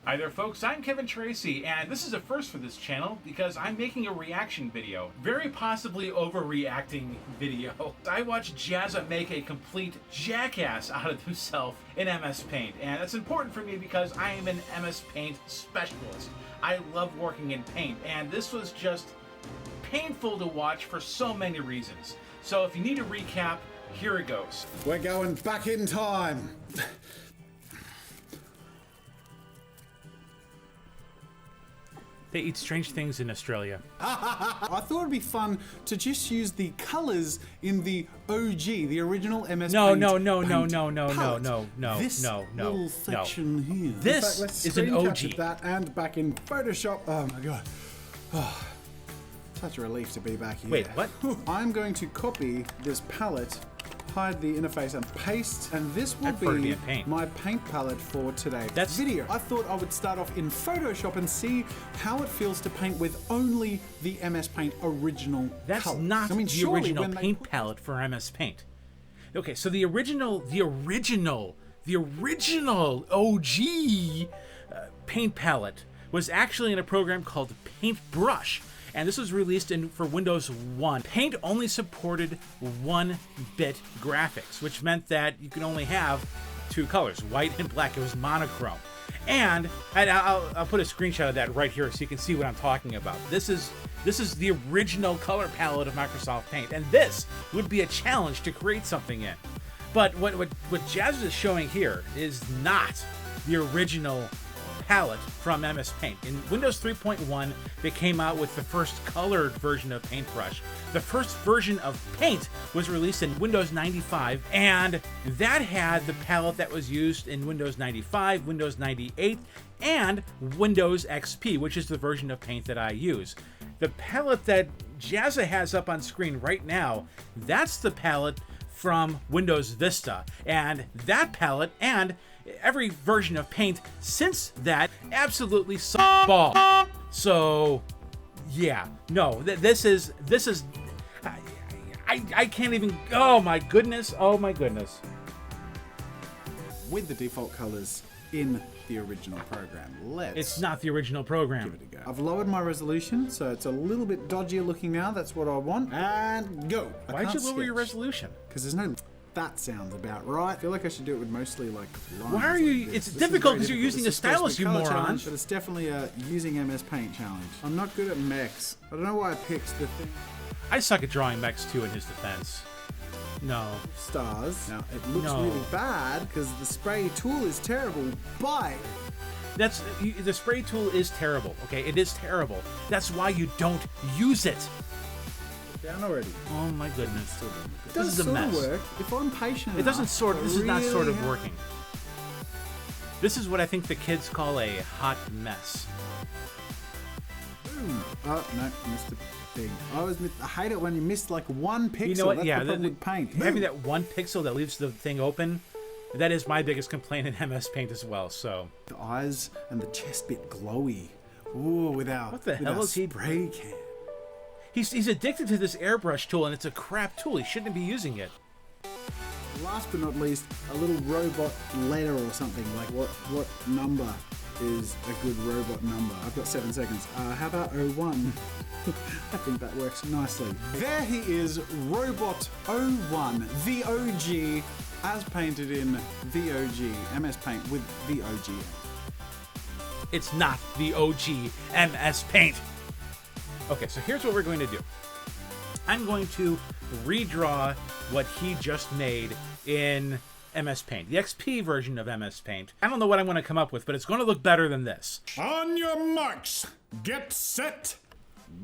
Hi there folks, I'm Kevin Tracy, and this is a first for this channel because I'm making a reaction video. Very possibly overreacting video. I watched Jazza make a complete jackass out of himself in MS Paint, and that's important for me because I am an MS Paint specialist. I love working in Paint, and this was just painful to watch for so many reasons. So if you need a recap, here it goes. We're going back in time. They eat strange things in Australia. I thought it'd be fun to just use the colors in the OG, the original MS No, Paint. no, This little section here. This in fact, let's is an screen capture OG. that and back in Photoshop. Oh my god. Oh, such a relief to be back here. Wait, what? I'm going to copy this palette, hide the interface and paste, and this will be my paint palette for today's video. I thought I would start off in Photoshop and see how it feels to paint with only the MS Paint original That's colors. not the original paint palette for MS Paint. Okay, so the original OG paint palette was actually in a program called Paintbrush. And this was released for Windows 1. Paint only supported 1-bit graphics, which meant that you could only have two colors, white and black. It was monochrome. And I'll put a screenshot of that right here so you can see what I'm talking about. This is the original color palette of Microsoft Paint, and this would be a challenge to create something in. But what Jazza is showing here is not the original palette from MS Paint. In Windows 3.1, they came out with the first colored version of Paintbrush. The first version of Paint was released in Windows 95, and that had the palette that was used in Windows 95, Windows 98, and Windows XP, which is the version of Paint that I use. The palette that Jazza has up on screen right now, that's the palette from Windows Vista, and that palette and every version of Paint since that absolutely sucked ball. So yeah, no, this is I can't even. Oh my goodness, with the default colors in the original program. It's not the original program. Give it a go. I've lowered my resolution, so it's a little bit dodgier looking now. That's what I want. And go. Why'd you lower your resolution? Because there's no. That sounds about right. I feel like I should do it with mostly like lines. Why are you? It's difficult because you're using a stylus, you moron. But it's definitely a using MS Paint challenge. I'm not good at mechs. I don't know why I picked the thing. I suck at drawing mechs too, in his defense. No. Stars. Now it looks really bad because the spray tool is terrible. But the spray tool is terrible. Okay, it is terrible. That's why you don't use it. Down already. Oh my goodness. This is a mess. Work if I'm patient. It doesn't sort. This is not sort of working. This is what I think the kids call a hot mess. Boom. Oh no, missed a thing. I hate it when you miss like one pixel. You know what? That's Yeah, the problem with Paint. Having that one pixel that leaves the thing open, that is my biggest complaint in MS Paint as well. So the eyes and the chest bit glowy. Ooh, without what the hell is he? Spray can. He's addicted to this airbrush tool, and it's a crap tool. He shouldn't be using it. Last but not least, a little robot letter or something. Like what number is a good robot number? I've got 7 seconds. How about 01? I think that works nicely. There he is, Robot 01, the OG, as painted in the OG, MS Paint with the OG. It's not the OG MS Paint. Okay, so here's what we're going to do. I'm going to redraw what he just made in MS Paint, the XP version of MS Paint. I don't know what I'm going to come up with, but it's going to look better than this. On your marks, get set,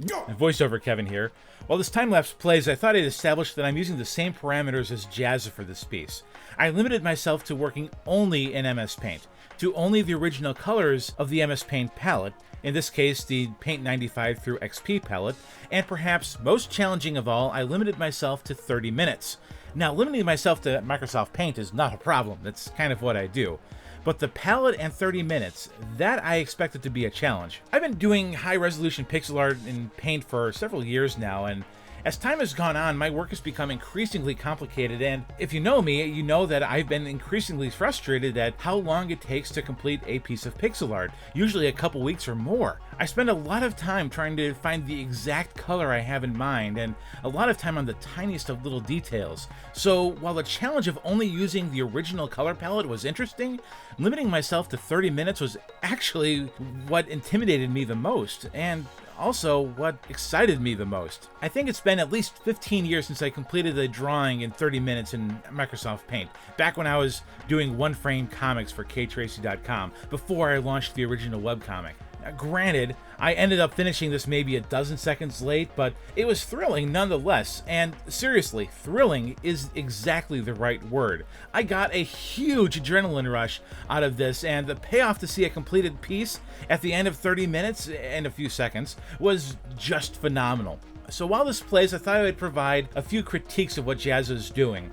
go! Voiceover Kevin here. While this time-lapse plays, I thought I'd establish that I'm using the same parameters as Jazza for this piece. I limited myself to working only in MS Paint, to only the original colors of the MS Paint palette, in this case the Paint 95 through XP palette, and perhaps most challenging of all, I limited myself to 30 minutes. Now, limiting myself to Microsoft Paint is not a problem, that's kind of what I do. But the palette and 30 minutes, that I expected to be a challenge. I've been doing high-resolution pixel art in Paint for several years now, and As time has gone on, my work has become increasingly complicated, and if you know me, you know that I've been increasingly frustrated at how long it takes to complete a piece of pixel art, usually a couple weeks or more. I spend a lot of time trying to find the exact color I have in mind, and a lot of time on the tiniest of little details. So while the challenge of only using the original color palette was interesting, limiting myself to 30 minutes was actually what intimidated me the most, and also what excited me the most. I think it's been at least 15 years since I completed a drawing in 30 minutes in Microsoft Paint, back when I was doing one-frame comics for ktracy.com, before I launched the original webcomic. Now, granted, I ended up finishing this maybe a dozen seconds late, but it was thrilling nonetheless, and seriously, thrilling is exactly the right word. I got a huge adrenaline rush out of this, and the payoff to see a completed piece at the end of 30 minutes and a few seconds was just phenomenal. So while this plays, I thought I would provide a few critiques of what Jazza is doing.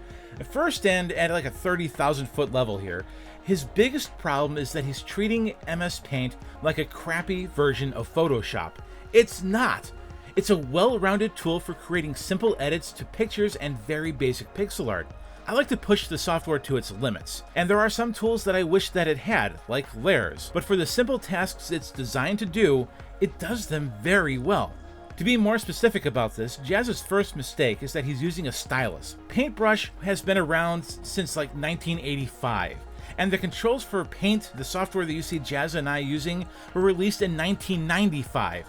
First, and at like a 30,000 foot level here, his biggest problem is that he's treating MS Paint like a crappy version of Photoshop. It's not. It's a well-rounded tool for creating simple edits to pictures and very basic pixel art. I like to push the software to its limits, and there are some tools that I wish that it had, like layers, but for the simple tasks it's designed to do, it does them very well. To be more specific about this, Jazza's first mistake is that he's using a stylus. Paintbrush has been around since like 1985. And the controls for Paint, the software that you see Jazza and I using, were released in 1995.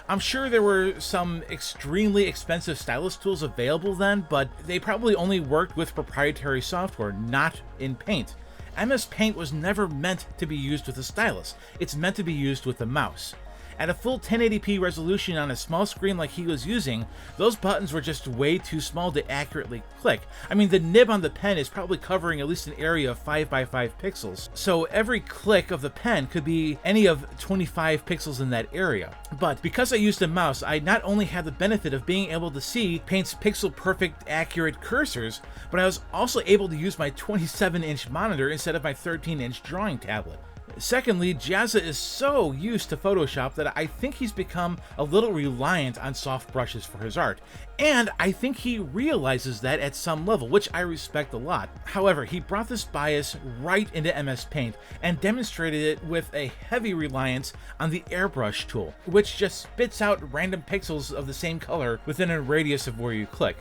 I'm sure there were some extremely expensive stylus tools available then, but they probably only worked with proprietary software, not in Paint. MS Paint was never meant to be used with a stylus. It's meant to be used with a mouse. At a full 1080p resolution on a small screen like he was using, those buttons were just way too small to accurately click. I mean, the nib on the pen is probably covering at least an area of 5 by 5 pixels, so every click of the pen could be any of 25 pixels in that area. But because I used a mouse, I not only had the benefit of being able to see Paint's pixel-perfect accurate cursors, but I was also able to use my 27-inch monitor instead of my 13-inch drawing tablet. Secondly, Jazza is so used to Photoshop that I think he's become a little reliant on soft brushes for his art, and I think he realizes that at some level, which I respect a lot. However, he brought this bias right into MS Paint and demonstrated it with a heavy reliance on the airbrush tool, which just spits out random pixels of the same color within a radius of where you click.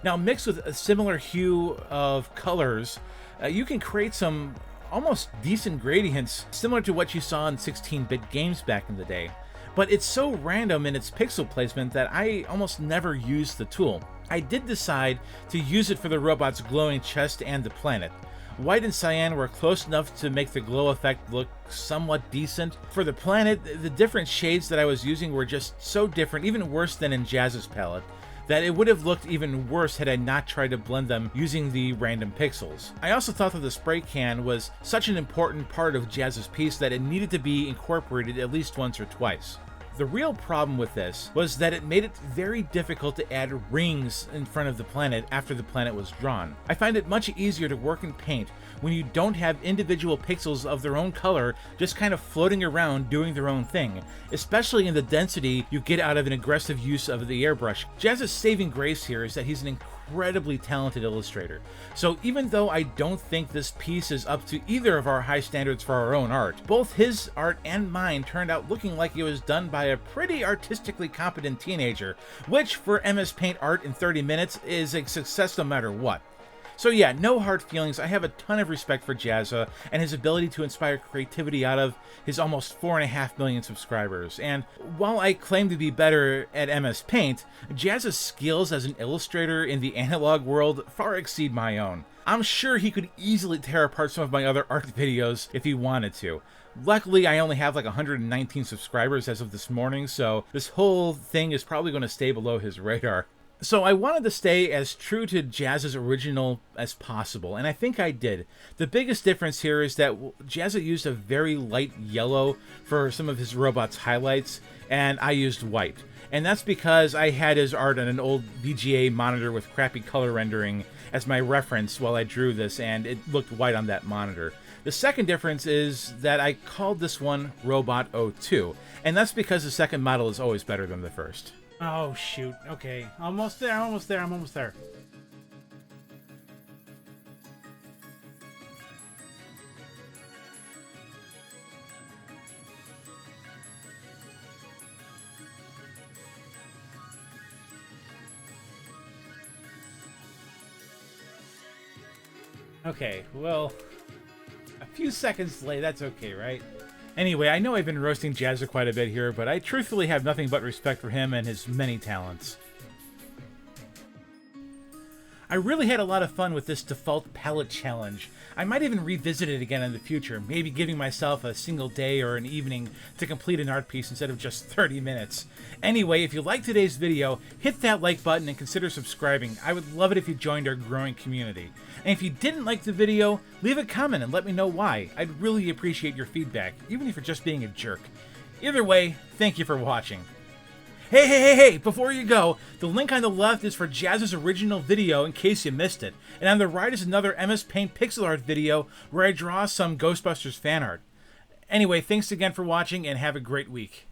Now, mixed with a similar hue of colors, you can create some almost decent gradients similar to what you saw in 16-bit games back in the day. But it's so random in its pixel placement that I almost never use the tool. I did decide to use it for the robot's glowing chest and the planet. White and cyan were close enough to make the glow effect look somewhat decent. For the planet, the different shades that I was using were just so different, even worse than in Jazza's palette, that it would have looked even worse had I not tried to blend them using the random pixels. I also thought that the spray can was such an important part of Jazza's piece that it needed to be incorporated at least once or twice. The real problem with this was that it made it very difficult to add rings in front of the planet after the planet was drawn. I find it much easier to work in Paint when you don't have individual pixels of their own color just kind of floating around doing their own thing, especially in the density you get out of an aggressive use of the airbrush. Jazza's saving grace here is that he's an incredibly talented illustrator. So even though I don't think this piece is up to either of our high standards for our own art, both his art and mine turned out looking like it was done by a pretty artistically competent teenager, which for MS Paint art in 30 minutes is a success no matter what. So yeah, no hard feelings. I have a ton of respect for Jazza and his ability to inspire creativity out of his almost 4.5 million subscribers. And while I claim to be better at MS Paint, Jazza's skills as an illustrator in the analog world far exceed my own. I'm sure he could easily tear apart some of my other art videos if he wanted to. Luckily, I only have like 119 subscribers as of this morning, so this whole thing is probably going to stay below his radar. So I wanted to stay as true to Jazza's original as possible, and I think I did. The biggest difference here is that Jazza used a very light yellow for some of his robot's highlights, and I used white. And that's because I had his art on an old VGA monitor with crappy color rendering as my reference while I drew this, and it looked white on that monitor. The second difference is that I called this one Robot 02, and that's because the second model is always better than the first. Oh, shoot. Okay. Almost there, almost there, I'm almost there. Okay, well, a few seconds late, that's okay, right? Anyway, I know I've been roasting Jazza quite a bit here, but I truthfully have nothing but respect for him and his many talents. I really had a lot of fun with this default palette challenge. I might even revisit it again in the future, maybe giving myself a single day or an evening to complete an art piece instead of just 30 minutes. Anyway, if you liked today's video, hit that like button and consider subscribing. I would love it if you joined our growing community. And if you didn't like the video, leave a comment and let me know why. I'd really appreciate your feedback, even if you're just being a jerk. Either way, thank you for watching. Hey, before you go, the link on the left is for Jazza's original video in case you missed it, and on the right is another MS Paint pixel art video where I draw some Ghostbusters fan art. Anyway, thanks again for watching and have a great week.